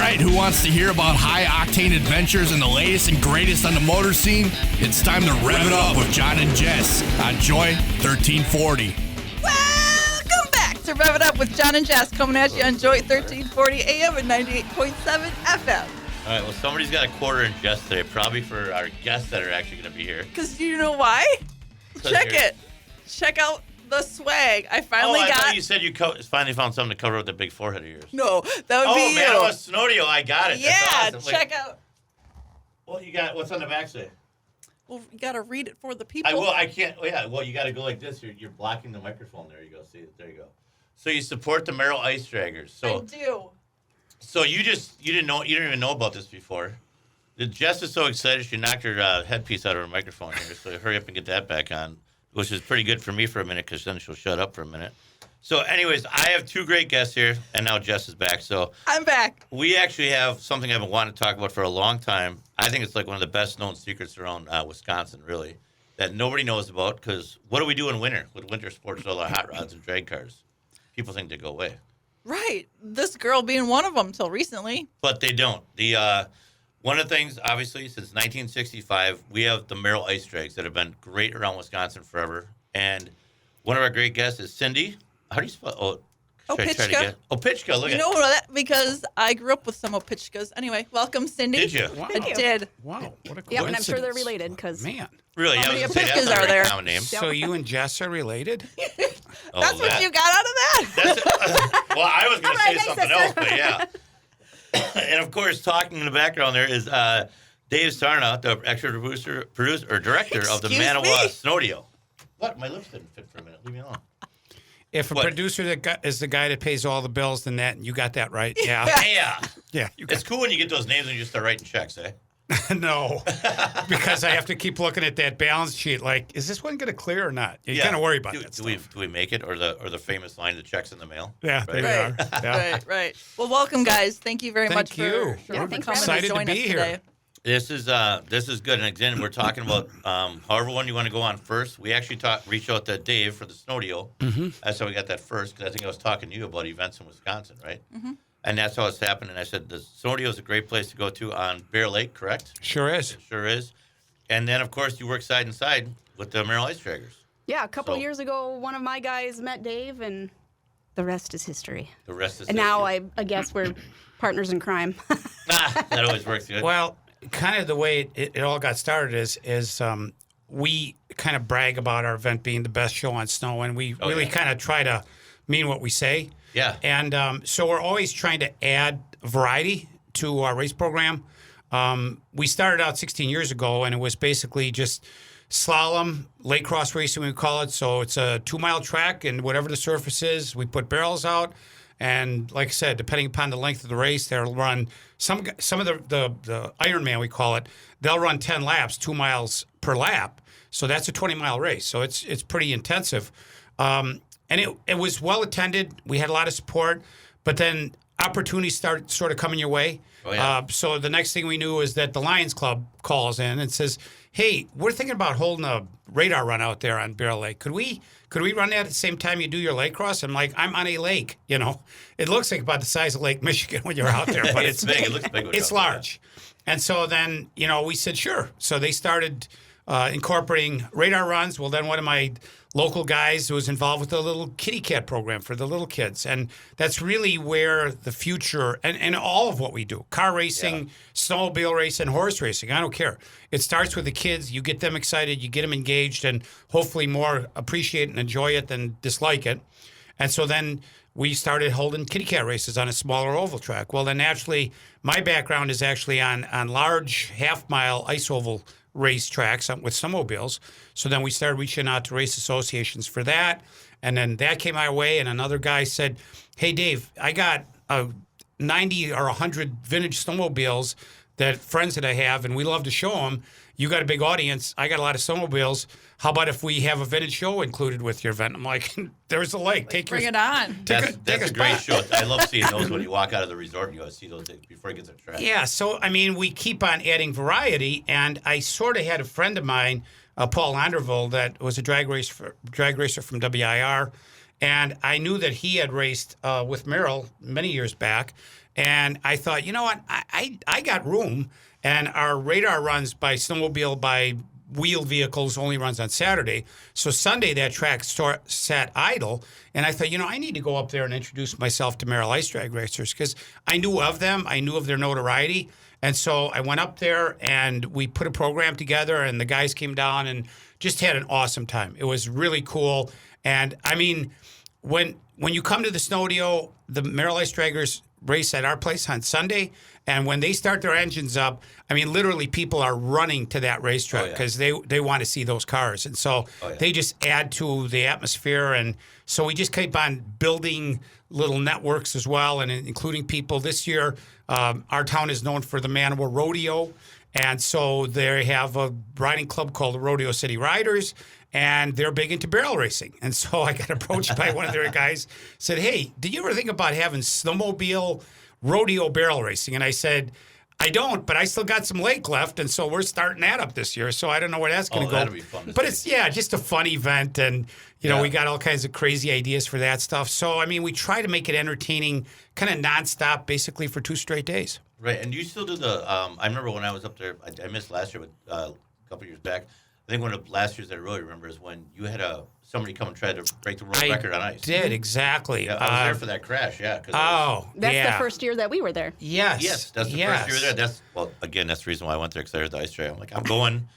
right, who wants to hear about high-octane adventures and the latest and greatest on the motor scene? It's time to rev it up with John and Jess on Joy 1340. Welcome back to Rev It Up with John and Jess, coming at you on Joy 1340 AM and 98.7 FM. All right, well, somebody's got a quarter in Jess today, probably for our guests that are actually going to be here. Because you know why? Check it. Check out the swag. I finally got. Thought you said you finally found something to cover with the big forehead of yours. No, that would be you. Manawa Snodeo, I got it. Yeah, that's awesome. check out. Well, you got what's on the back say? Well, you got to read it for the people. I will. I can't. Yeah. Well, you got to go like this. You're blocking the microphone. There you go. See, there you go. So you support the Merrill Ice Draggers. So I do. So you didn't even know about this before. Jess is so excited she knocked her headpiece out of her microphone here. So hurry up and get that back on, which is pretty good for me for a minute because then she'll shut up for a minute. So anyways, I have two great guests here, and now Jess is back. So I'm back. We actually have something I've been wanting to talk about for a long time. I think it's like one of the best known secrets around Wisconsin, really, that nobody knows about because what do we do in winter with winter sports with all our hot rods and drag cars? People think they go away. Right. This girl being one of them till recently. But they don't. The one of the things, obviously, since 1965, we have the Merrill Ice Drags that have been great around Wisconsin forever. And one of our great guests is Cindy. How do you spell? Opichka. Opichka, look at it. You know that because I grew up with some Opichkas. Anyway, welcome, Cindy. Did you? Wow. I did. Wow, what a coincidence. Yeah, and I'm sure they're related because Man. Really? How I many was gonna say, Opichkas that's not are a very there? common name. So you and Jess are related? Oh, That's what you got out of that. Well, I was going to say Thanks, something sister. else, but yeah. And of course, talking in the background there is Dave Sarna, the executive producer or director of the Excuse Manawa me? Snodeo. What? My lips didn't fit for a minute. Leave me alone. If a What? producer is the guy that pays all the bills, then you got that right. Yeah. Yeah. Yeah. It's cool when you get those names and you just start writing checks, eh? No. Because I have to keep looking at that balance sheet like, is this one going to clear or not? You Yeah. kind of worry about do, that do stuff. we make it or the famous line, the checks in the mail? Yeah, Right? there we are. Yeah. Right. Well, welcome, guys. Thank you very much Thank you. for Yeah, for thanks for coming having us. to join Excited to us be here. today. This is good. And again, we're talking about however one you want to go on first. We actually reached out to Dave for the Snodeo. Mm-hmm. That's how we got that first because I think I was talking to you about events in Wisconsin, right? Mm-hmm. And that's how it's happened. And I said the Snodeo is a great place to go to on Bear Lake, correct? Sure is. It sure is. And then, of course, you work side and side with the Merrill Ice Draggers. yeah, a couple So- years ago, one of my guys met Dave, and the rest is history. The rest is And now I guess we're partners in crime. that always works good. Well, kind of the way it all got started is we kind of brag about our event being the best show on snow, and we really yeah. kind of try to mean what we say. Yeah. And so we're always trying to add variety to our race program. We started out 16 years ago, and it was basically just slalom, lake cross racing, we call it. So it's a 2-mile track, and whatever the surface is, we put barrels out. And like I said, depending upon the length of the race, they'll run some of the Ironman, we call it. They'll run 10 laps, 2 miles per lap. So that's a 20-mile race. So it's pretty intensive. And it was well attended. We had a lot of support, but then opportunities start sort of coming your way. Oh, yeah. So the next thing we knew is that the Lions Club calls in and says, "Hey, we're thinking about holding a radar run out there on Bear Lake. Could we run that at the same time you do your lake cross?" I'm like, "I'm on a lake. You know, it looks like about the size of Lake Michigan when you're out there, but It's big. It looks big. when it's you're out there. large." And so then, we said, sure. So they started incorporating radar runs. Well, then one of my local guys was involved with the little kitty cat program for the little kids. And that's really where the future and all of what we do, car racing, snowmobile racing, horse racing, I don't care. It starts with the kids. You get them excited, you get them engaged, and hopefully more appreciate and enjoy it than dislike it. And so then we started holding kitty cat races on a smaller oval track. Well, then naturally, my background is actually on large half-mile ice oval race tracks with snowmobiles. So then we started reaching out to race associations for that. And then that came our way, and another guy said, "Hey, Dave, I got 90 or 100 vintage snowmobiles that friends that I have, and we love to show them. You got a big audience. I got a lot of snowmobiles. How about if we have a vintage show included with your event?" I'm like, "There's a lake. Bring it on. That's a great spot." show. I love seeing those when you walk out of the resort and you see those things before it gets a track. Yeah, so, we keep on adding variety, and I sort of had a friend of mine, Paul Anderville, that was a drag racer from WIR, And I knew that he had raced with Merrill many years back. And I thought, you know what? I got room. And our radar runs by snowmobile, by wheeled vehicles, only runs on Saturday. So Sunday, that track sat idle. And I thought, I need to go up there and introduce myself to Merrill Ice Drag racers because I knew of them. I knew of their notoriety. And so I went up there and we put a program together and the guys came down and just had an awesome time. It was really cool. And I mean, when you come to the Snodeo, the Merrill Ice Draggers race at our place on Sunday. And when they start their engines up, I mean, literally people are running to that racetrack because they want to see those cars. And so they just add to the atmosphere. And so we just keep on building little networks as well, and including people. This year, our town is known for the Manawa Rodeo. And so they have a riding club called the Rodeo City Riders, and they're big into barrel racing. And so I got approached by one of their guys, said, hey, did you ever think about having snowmobile rodeo barrel racing? And I said, I don't, but I still got some lake left, and so we're starting that up this year. So I don't know where that's going to go. That'll be fun. But it's just a fun event, and we got all kinds of crazy ideas for that stuff. So I mean, we try to make it entertaining, kind of nonstop, basically for 2 straight days. Right, and you still do the. I remember when I was up there. I missed last year, but a couple years back. I think one of the last years that I really remember is when you had somebody come and try to break the world record on ice. Did, exactly. Yeah, I was there for that crash, yeah. That's the first year that we were there. Yes, that's the first year there. That's the reason why I went there, because I heard the ice trail. I'm like, I'm going.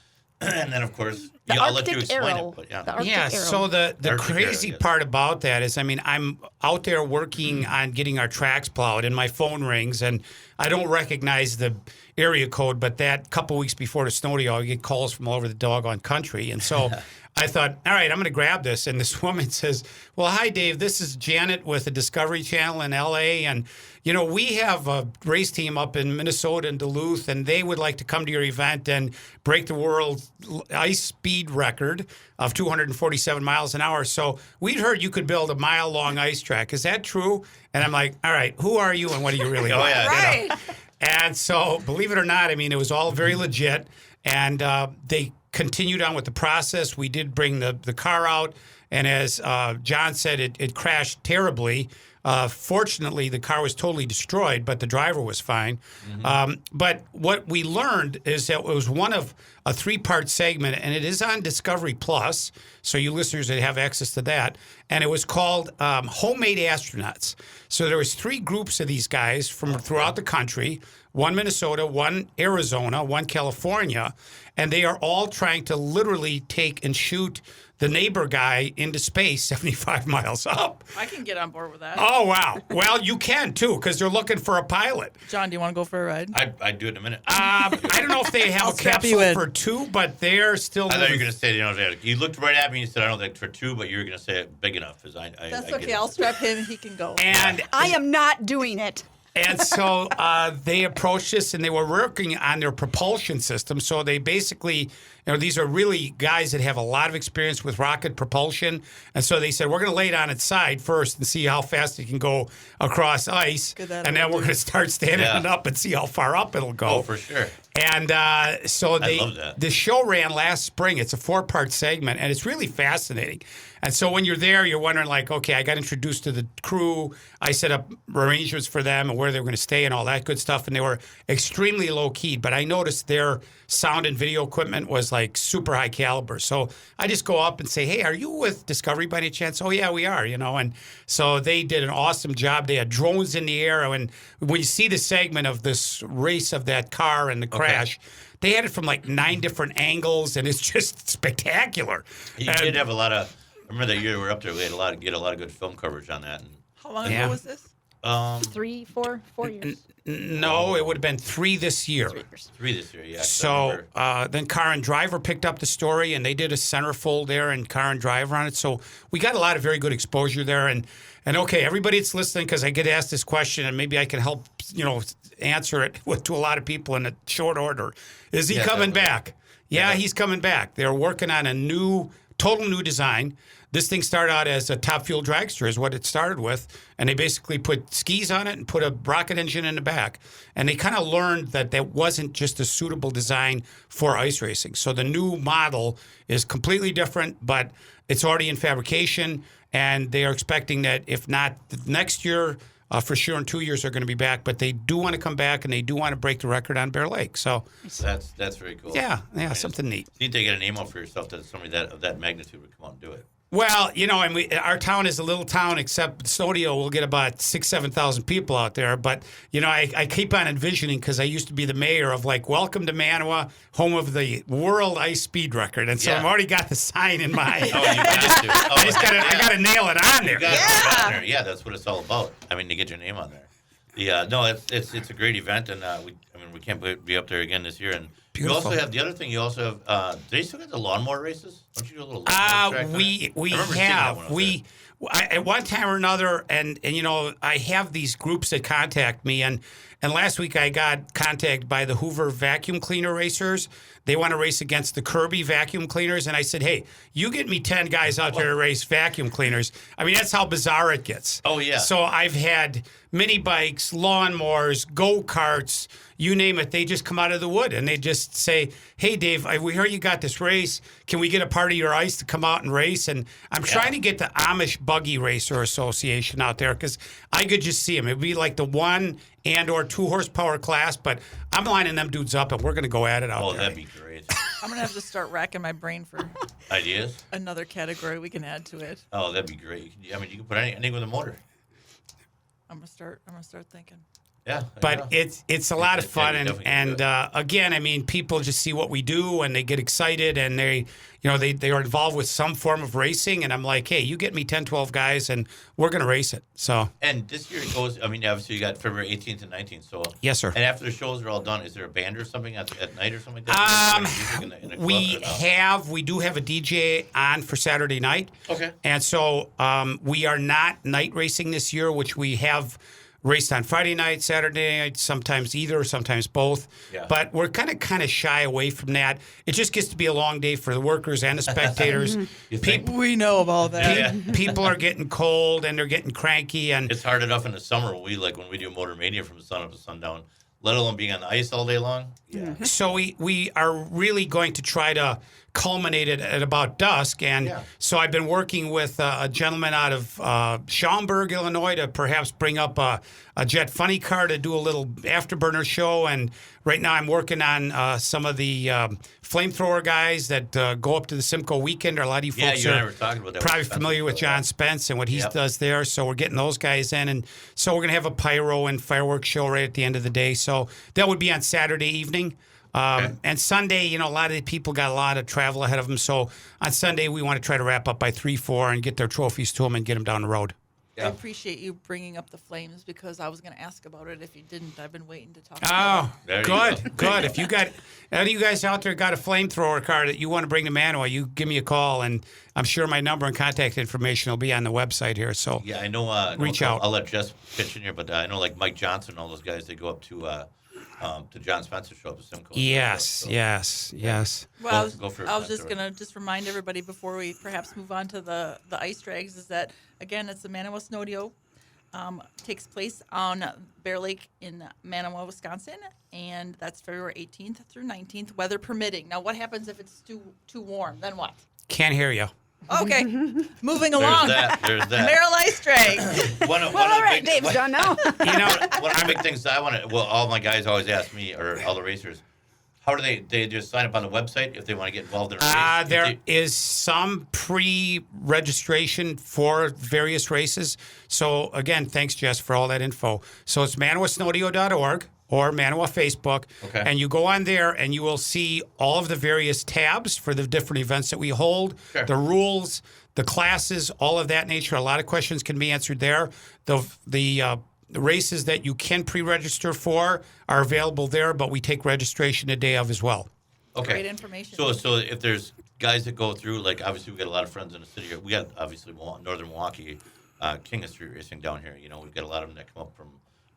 And then, of course, I'll let you explain it. But so the crazy part about that is, I mean, I'm out there working on getting our tracks plowed, and my phone rings, and I don't recognize the area code, but that couple weeks before the Snodeo, I get calls from all over the doggone country. And so I thought, all right, I'm going to grab this. And this woman says, well, hi, Dave. This is Janet with the Discovery Channel in L.A., and we have a race team up in Minnesota and Duluth, and they would like to come to your event and break the world ice speed record of 247 miles an hour. So we'd heard you could build a mile-long ice track. Is that true? And I'm like, all right, who are you and what do you really want? Right. And so, believe it or not, I mean, it was all very legit. And they continued on with the process. We did bring the car out. And as John said, it crashed terribly. Fortunately, the car was totally destroyed, but the driver was fine. But what we learned is that it was one of a 3-part segment, and it is on Discovery Plus, so you listeners that have access to that. And it was called Homemade Astronauts. So there was 3 groups of these guys from throughout the country, one Minnesota, one Arizona, one California, and they are all trying to literally take and shoot the neighbor guy into space 75 miles up. I can get on board with that. Oh, wow. Well, you can, too, because they're looking for a pilot. John, do you want to go for a ride? I'd do it in a minute. I don't know if they have a capsule for 2, but they're still... I thought you were going to say, you looked right at me and you said, I don't think for 2, but you were going to say it big enough. That's okay. I'll strap him and he can go. And I am not doing it. And so they approached us, and they were working on their propulsion system. So they basically, these are really guys that have a lot of experience with rocket propulsion. And so they said, we're going to lay it on its side first and see how fast it can go across ice. And then we're going to start standing it up and see how far up it'll go. Oh, for sure. And so the show ran last spring. It's a 4-part segment, and it's really fascinating. And so when you're there, you're wondering, like, okay, I got introduced to the crew. I set up arrangements for them and where they were going to stay and all that good stuff. And they were extremely low-keyed. But I noticed their sound and video equipment was, like, super high caliber. So I just go up and say, hey, are you with Discovery by any chance? Oh, yeah, we are, And so they did an awesome job. They had drones in the air. And when you see the segment of this race of that car and the crash, they had it from, like, 9 different angles, and it's just spectacular. You did have a lot of... I remember that year we were up there. We had a lot of good film coverage on that. How long ago was this? 3, 4 years. No, it would have been 3 this year. 3 years. 3 this year, yeah. So then Car and Driver picked up the story, and they did a centerfold there and Car and Driver on it. So we got a lot of very good exposure there. And okay, everybody that's listening, because I get asked this question, and maybe I can help, answer it to a lot of people in a short order. Is he coming back? Yeah, he's coming back. They're working on a total new design. This thing started out as a top fuel dragster is what it started with. And they basically put skis on it and put a rocket engine in the back. And they kind of learned that wasn't just a suitable design for ice racing. So the new model is completely different, but it's already in fabrication. and they are expecting that if not next year, for sure in 2 years they're going to be back. But they do want to come back, and they do want to break the record on Bear Lake. So that's very cool. yeah, I mean, something neat. You need to get a name out for yourself that somebody of that magnitude would come out and do it. Well, and our town is a little town, except Snodeo will get about 6,000-7,000 people out there. But, I keep on envisioning, because I used to be the mayor of, welcome to Manawa, home of the world ice speed record. And so I've already got the sign in mind. Oh, you got to. I got to nail it on there. Yeah, that's what it's all about. I mean, to get your name on there. No, it's a great event, and we can't be up there again this year. And Beautiful. You also have the other thing. You also have. Do they still get the lawnmower races? Don't you do a little lawnmower track? We have at one time or another, and I have these groups that contact me, and last week I got contacted by the Hoover vacuum cleaner racers. They want to race against the Kirby vacuum cleaners, and I said, hey, you get me 10 guys out there to race vacuum cleaners. I mean, that's how bizarre it gets. Oh yeah. So I've had mini bikes, lawnmowers, go-karts, you name it. They just come out of the wood and they just say, hey, Dave, we hear you got this race. Can we get a part of your ice to come out and race? And I'm trying to get the Amish Buggy Racer Association out there, because I could just see them. It'd be like the 1 and/or 2 horsepower class, but I'm lining them dudes up and we're going to go at it out there. Oh, that'd be great. I'm going to have to start racking my brain for Ideas? another category we can add to it. Oh, that'd be great. You can put anything with a motor. I'm going to start thinking. Yeah. But it's a lot of fun, and again, I mean, people just see what we do and they get excited, and they are involved with some form of racing, and I'm like, hey, you get me 10, 12 guys, and we're going to race it. So. And this year it goes. I mean, obviously you got February 18th and 19th. So. Yes, sir. And after the shows are all done, is there a band or something at night or something like that? We do have a DJ on for Saturday night. Okay. And so we are not night racing this year, which we have raced on Friday night, Saturday night, sometimes either, sometimes both. Yeah. But we're kind of shy away from that. It just gets to be a long day for the workers and the spectators. We know about that. Yeah. People are getting cold and they're getting cranky, and it's hard enough in the summer when we do Motor Mania from sun up to sundown, let alone being on the ice all day long. Yeah. So we are really going to try to culminate it at about dusk. And so I've been working with a gentleman out of Schaumburg, Illinois, to perhaps bring up a jet funny car to do a little afterburner show. And right now I'm working on some of the flamethrower guys that go up to the Simcoe weekend. Or a lot of you folks are probably familiar with John Spence and what he does there. So we're getting those guys in. And so we're going to have a pyro and fireworks show right at the end of the day. So that would be on Saturday evening. And Sunday, a lot of the people got a lot of travel ahead of them. So on Sunday, we want to try to wrap up by 3, 4 and get their trophies to them and get them down the road. I appreciate you bringing up the flames, because I was going to ask about it if you didn't. I've been waiting to talk about it. Good. If you got any of you guys out there got a flamethrower car that you want to bring to Manawa, you give me a call, and I'm sure my number and contact information will be on the website here. So I know. Reach out. I'll let Jess pitch in here, but I know like Mike Johnson and all those guys, they go up to John Spencer show up to Simcoe. Yes. Well, I was just going to remind everybody before we perhaps move on to the ice drags, is that, again, it's the Manawa Snodeo. Takes place on Bear Lake in Manawa, Wisconsin, and that's February 18th through 19th, weather permitting. Now, what happens if it's too warm? Then what? Can't hear you. Okay, moving along. There's that. Merrill Ice Drags. One All right, Dave's done now. One of the big things I want to, all my guys always ask me, or all the racers, how do they just sign up on the website if they want to get involved in a race? There is some pre-registration for various races. So, again, thanks, Jess, for all that info. So it's manawasnodeo.org or Manawa Facebook. Okay. And you go on there and you will see all of the various tabs for the different events that we hold, the rules, the classes, all of that nature. A lot of questions can be answered there. The races that you can pre-register for are available there, but we take registration the day of as well. Okay. Great information. So if there's guys that go through, like obviously we got a lot of friends in the city. We got obviously Northern Milwaukee, King of Street Racing down here. We've got a lot of them that come up from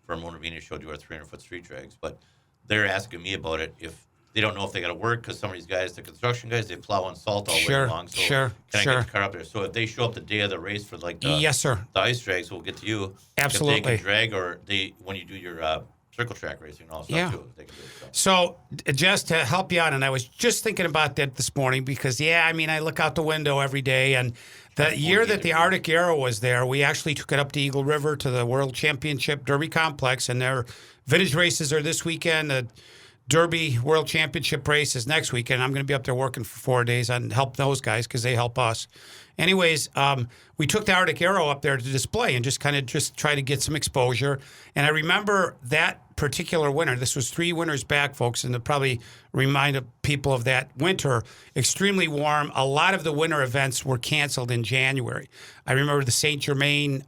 a Motor Mania show, do our 300-foot street drags. But they're asking me about it if they don't know if they got to work, because some of these guys, the construction guys, they plow and salt all way long. So can I get the car up there? So if they show up the day of the race for like the Yes, sir. The ice drags, we'll get to you. Absolutely. If they can drag, or when you do your circle track racing and all stuff Yeah. too. They can do it, So, just to help you out, and I was just thinking about that this morning because, I look out the window every day, and the year that the Arctic Arrow was there, we actually took it up to Eagle River to the World Championship Derby Complex, and their vintage races are this weekend. The Derby World Championship race is next weekend. I'm going to be up there working for 4 days and help those guys because they help us. Anyways, we took the Arctic Arrow up there to display and just try to get some exposure. And I remember that particular winter, this was 3 winters back, folks, and to probably remind people of that winter, extremely warm. A lot of the winter events were canceled in January. I remember the St. Germain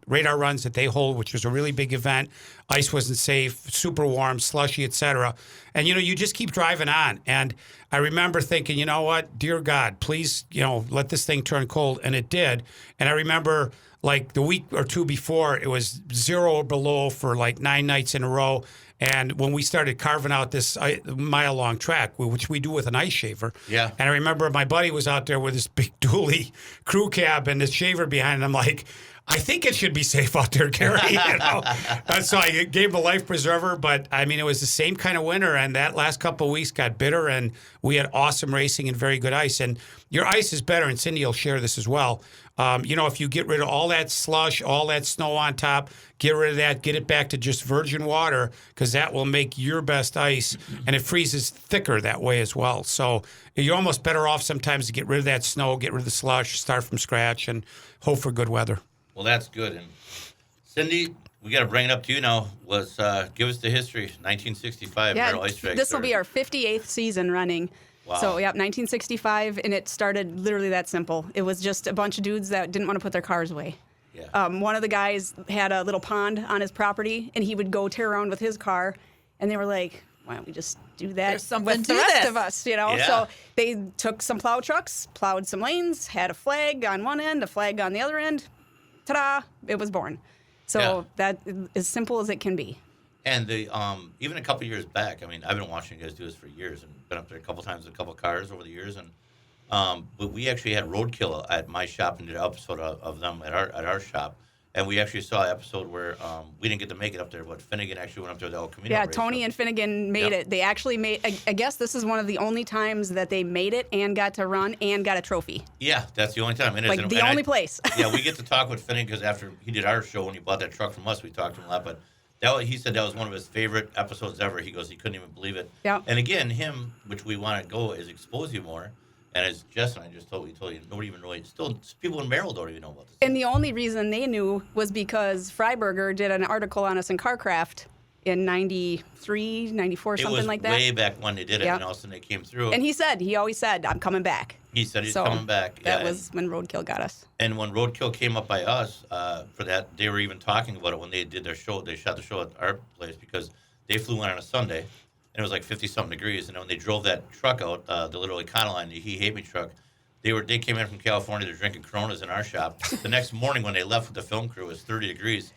radar runs that they hold, which was a really big event. Ice wasn't safe, super warm, slushy, etc. And, you just keep driving on. And I remember thinking, you know what, dear God, please, let this thing turn cold. And it did. And I remember like the week or 2 before, it was 0 or below for like 9 nights in a row. And when we started carving out this mile-long track, which we do with an ice shaver, Yeah. and I remember my buddy was out there with his big dually crew cab and his shaver behind him. I'm like, I think it should be safe out there, Gary. So I gave him a life preserver, but it was the same kind of winter, and that last couple of weeks got bitter, and we had awesome racing and very good ice. And your ice is better, and Cindy will share this as well. If you get rid of all that slush, all that snow on top, get rid of that, get it back to just virgin water, because that will make your best ice, and it freezes thicker that way as well. So you're almost better off sometimes to get rid of that snow, get rid of the slush, start from scratch, and hope for good weather. Well, that's good. And Cindy, we got to bring it up to you now. Give us the history. 1965, Merrill Ice Drags. This will be our 58th season running. Wow. So, 1965, and it started literally that simple. It was just a bunch of dudes that didn't want to put their cars away. Yeah. One of the guys had a little pond on his property, and he would go tear around with his car, and they were like, why don't we just do that There's something with to the rest this. of us, Yeah. So they took some plow trucks, plowed some lanes, had a flag on one end, a flag on the other end. Ta-da! It was born. So that is as simple as it can be. And the even a couple years back, I've been watching you guys do this for years and been up there a couple times with a couple cars over the years. And but we actually had Roadkill at my shop and did an episode of them at our shop. And we actually saw an episode where we didn't get to make it up there, but Finnegan actually went up there to El Camino. Yeah, race. Tony and Finnegan made it. They actually made, I guess this is one of the only times that they made it and got to run and got a trophy. Yeah, that's the only time. It is. Like the only place. Yeah, we get to talk with Finnegan because after he did our show and he bought that truck from us, we talked to him a lot. But he said that was one of his favorite episodes ever. He goes, he couldn't even believe it. Yeah. And again, which we want to go is expose you more. And as Jess and I just told you, nobody even really, still people in Merrill don't even know about this. And the only reason they knew was because Freiberger did an article on us in Carcraft in 93, 94, something like that. It was way back when they did it, Yep. and all of a sudden they came through. And he always said, I'm coming back. He said he's So coming back. That Yeah, was when Roadkill got us. And when Roadkill came up by us for that, they were even talking about it when they did their show. They shot the show at our place because they flew in on a Sunday, and it was like 50-something degrees. And when they drove that truck out, the little Econoline, the He Hate Me truck, they came in from California. They're drinking Coronas in our shop. The next morning when they left with the film crew, it was 30 degrees,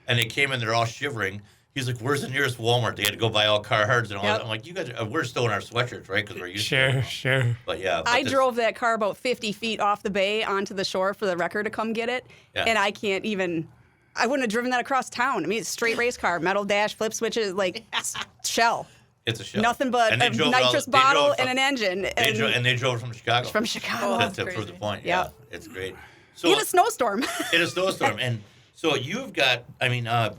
and they came in. They're all shivering. He's like, "Where's the nearest Walmart?" They had to go buy all Carhartts and all that. I'm like, "You guys, we're still in our sweatshirts, right? Because we're used to it." Sure. But yeah, I drove that car about 50 feet off the bay onto the shore for the wrecker to come get it. Yeah. And I wouldn't have driven that across town. It's a straight race car, metal dash, flip switches, like shell. It's a show. Nothing but And they a drove nitrous they drove bottle from- and an engine. And they drove from Chicago. From Chicago. that's to prove crazy. the point. Yeah. Yeah, it's great. So In a snowstorm. in a snowstorm, and so you've got.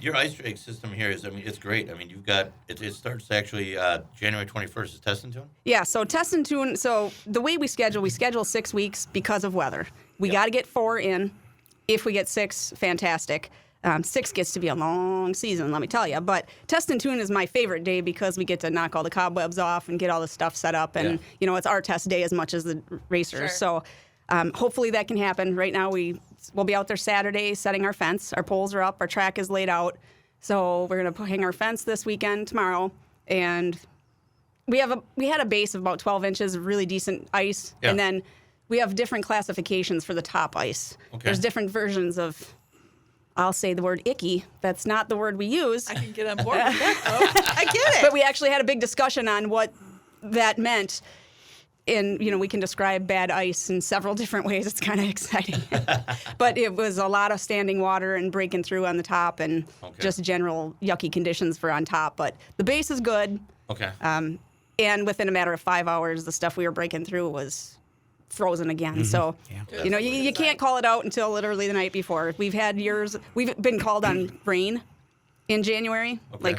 Your ice drag system here is. It's great. You've got. It starts actually January 21st. Is test and tune? Yeah, so test and tune. So the way we schedule 6 weeks because of weather. We got to get 4 in. If we get 6, fantastic. 6 gets to be a long season, let me tell you. But test and tune is my favorite day because we get to knock all the cobwebs off and get all the stuff set up. And, it's our test day as much as the racers. Sure. So hopefully that can happen. Right now we'll be out there Saturday setting our fence. Our poles are up. Our track is laid out. So we're going to hang our fence this weekend, tomorrow. And we had a base of about 12 inches of really decent ice. Yeah. And then we have different classifications for the top ice. Okay. There's different versions of, I'll say the word icky. That's not the word we use. I can get on board with that, though. I get it. But we actually had a big discussion on what that meant. And, we can describe bad ice in several different ways. It's kind of exciting. But it was a lot of standing water and breaking through on the top and just general yucky conditions for on top. But the base is good. Okay. And within a matter of 5 hours, the stuff we were breaking through was frozen again. So, you can't call it out until literally the night before. We've had years, we've been called on rain in January. Like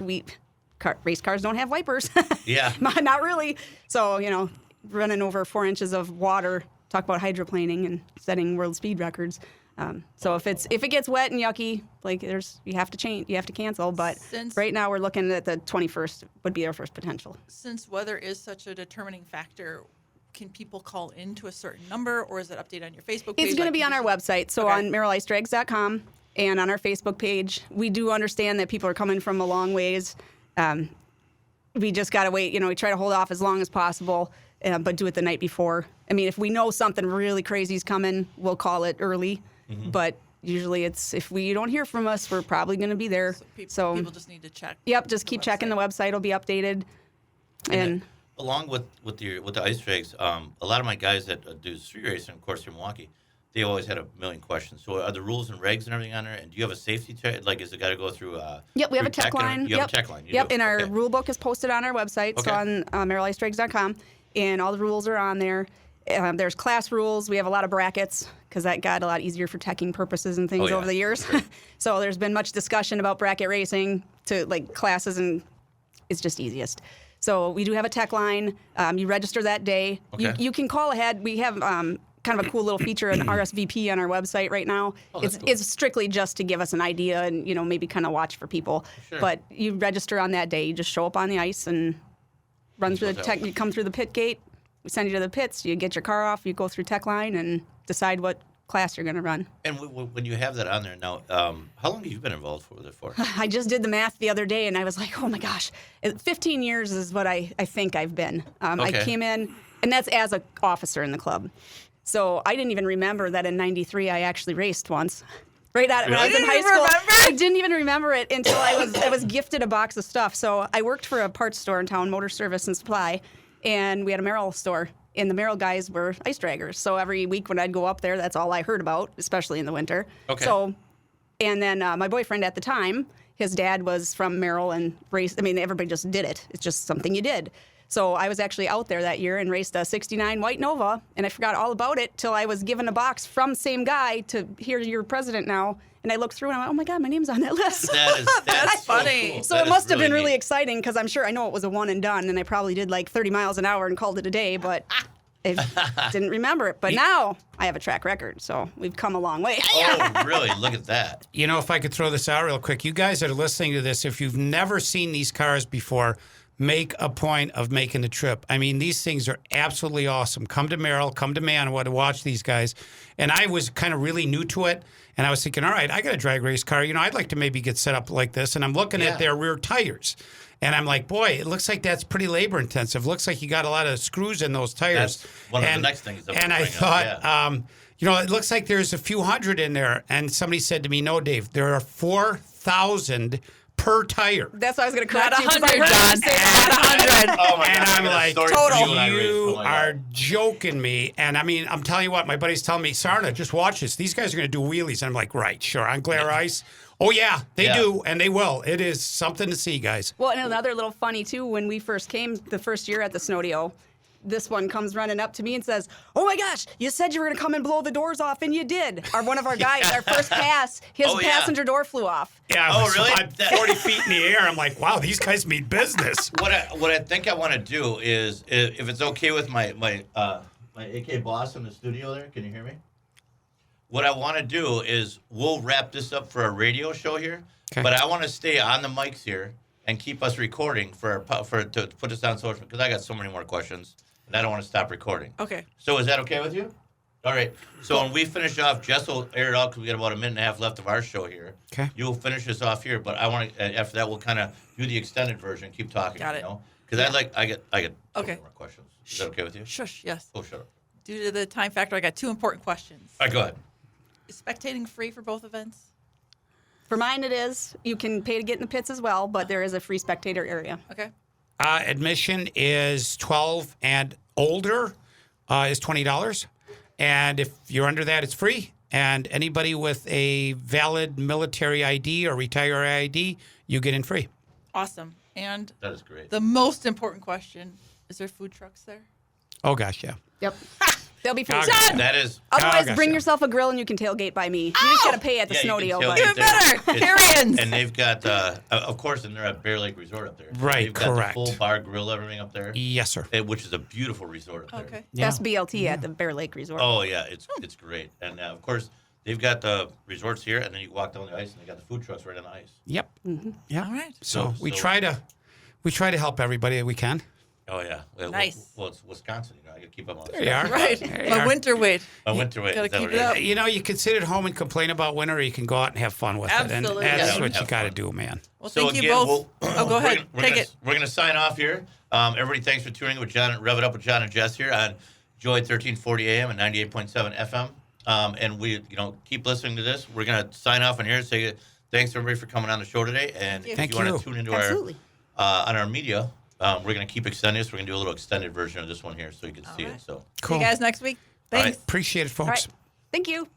race cars don't have wipers. Yeah. Not really. So, running over 4 inches of water, talk about hydroplaning and setting world speed records. So if it gets wet and yucky, like you have to cancel. But right now we're looking at the 21st would be our first potential. Since weather is such a determining factor, can people call in to a certain number, or is it updated on your Facebook page? It's going to be on our website, so on MerrillIceDrags.com and on our Facebook page. We do understand that people are coming from a long ways. We just got to wait. We try to hold off as long as possible. But do it the night before. I mean, if we know something really crazy is coming, we'll call it early. Mm-hmm. But usually if we don't hear from us, we're probably going to be there. So people just need to check. Yep, just keep checking the website. It'll be updated. And along with the ice drags, a lot of my guys that do street racing, of course, in Milwaukee, they always had a million questions. So are the rules and regs and everything on there? And do you have a safety check? Like, is it got to go through? Yep, we have a tech line. You have a tech line. And our rule book is posted on our website, so on MerrillIceDrags.com. And all the rules are on there. There's class rules. We have a lot of brackets because that got a lot easier for teching purposes and things over the years. So there's been much discussion about bracket racing to like classes, and it's just easiest. So we do have a tech line. You register that day. Okay. You can call ahead. We have kind of a cool little feature, an RSVP on our website right now. It's strictly just to give us an idea and maybe kind of watch for people. Sure. But you register on that day. You just show up on the ice and run through the tech. You come through the pit gate. We send you to the pits. You get your car off. You go through tech line and decide what class you're going to run. And when you have that on there now, how long have you been involved with it for? I just did the math the other day, and I was like, oh my gosh, 15 years is what I think I've been. I came in, and that's as an officer in the club. So I didn't even remember that in '93 I actually raced once. Right out when I was in high school. I didn't even remember it until I was gifted a box of stuff. So I worked for a parts store in town, Motor Service and Supply, and we had a Merrill store. And the Merrill guys were ice draggers. So every week when I'd go up there, that's all I heard about, especially in the winter. Okay. So, and then my boyfriend at the time, his dad was from Merrill and raced. I mean, everybody just did it. It's just something you did. So I was actually out there that year and raced a '69 White Nova, and I forgot all about it till I was given a box from the same guy to hear you're president now. And I looked through and I went, oh my God, my name's on that list. That's funny. So, cool. So it must have been really exciting because I'm sure I know it was a one and done, and I probably did like 30 miles an hour and called it a day, but I didn't remember it. But now I have a track record, so we've come a long way. Oh, really? Look at that. If I could throw this out real quick, you guys that are listening to this, if you've never seen these cars before, make a point of making the trip. I mean, these things are absolutely awesome. Come to Merrill, come to Manawa to watch these guys. And I was kind of really new to it, and I was thinking, all right, I got a drag race car. I'd like to maybe get set up like this. And I'm looking at their rear tires. And I'm like, boy, it looks like that's pretty labor intensive. Looks like you got a lot of screws in those tires. That's one of the next things. And I thought, it looks like there's a few hundred in there. And somebody said to me, no, Dave, there are 4,000 per tire. That's why I was going to correct you. Not 100, John. Not 100. Oh my and God, I'm like, total. You are joking me. And I mean, I'm telling you what, my buddy's telling me, Sarna, just watch this. These guys are going to do wheelies. And I'm like, right, sure. On glare ice. Oh, yeah, they do, and they will. It is something to see, guys. Well, and another little funny, too, when we first came the first year at the Snodeo, this one comes running up to me and says, oh, my gosh, you said you were going to come and blow the doors off, and you did. One of our guys, our first pass, his passenger door flew off. Yeah, really? About 40 feet in the air. I'm like, wow, these guys mean business. What I think I want to do is, if it's okay with my AK boss in the studio there, can you hear me? What I want to do is we'll wrap this up for a radio show here, but I want to stay on the mics here and keep us recording to put this on social, because I got so many more questions and I don't want to stop recording. Okay. So is that okay with you? All right. So when we finish off, Jess will air it out because we got about a minute and a half left of our show here. Okay. You'll finish this off here, but I want to after that we'll kind of do the extended version, keep talking. Got it. Because I get okay. more questions. Is that okay with you? Shush. Yes. Oh, shut up. Due to the time factor, I got two important questions. All right, go ahead. Is spectating free for both events? For mine, it is. You can pay to get in the pits as well, but there is a free spectator area. Okay. Admission is 12 and older. is $20. And if you're under that, it's free. And anybody with a valid military ID or retiree ID, you get in free. Awesome. And That is great. the most important question, is there food trucks there? Oh, gosh, yeah. Yep. They'll be free. Oh, Done! That is. Otherwise, gosh, bring yeah. yourself a grill and you can tailgate by me. You just got to pay at the Yeah, you Snodeo. can But tailgate Even there. better. Carry-ins. And they've got, of course, and they're at Bear Lake Resort up there. Right, They've got correct. the full bar grill, everything up there. Yes, sir. Which is a beautiful resort up there. Okay. best BLT at the Bear Lake Resort. Oh yeah, it's great. And of course, they've got the resorts here, and then you walk down the ice, and they got the food trucks right on the ice. Yep. Yeah. All right. So we try to help everybody that we can. Oh yeah. Nice. Well, it's Wisconsin. I got to keep them on. There you are. Right. There you My are. winter weight. My winter weight. Gotta Is that keep what it up. You know, you can sit at home and complain about winter, or you can go out and have fun with it. Absolutely. And that's Yeah. what you Have got to fun. do, man. Well, So thank you again, both. Go ahead. Take it. We're gonna sign off here. Everybody, thanks for tuning in with John. Rev it up with John and Jess here on Joy 1340 AM and 98.7 FM. And we, keep listening to this. We're gonna sign off on here. Say thanks everybody for coming on the show today. And if Thank you want you. to tune into Absolutely. our on our media, we're gonna keep extending this. We're gonna do a little extended version of this one here, so you can see right. it. So See you guys next week. Thanks. right. Appreciate it, All folks. right. Thank you.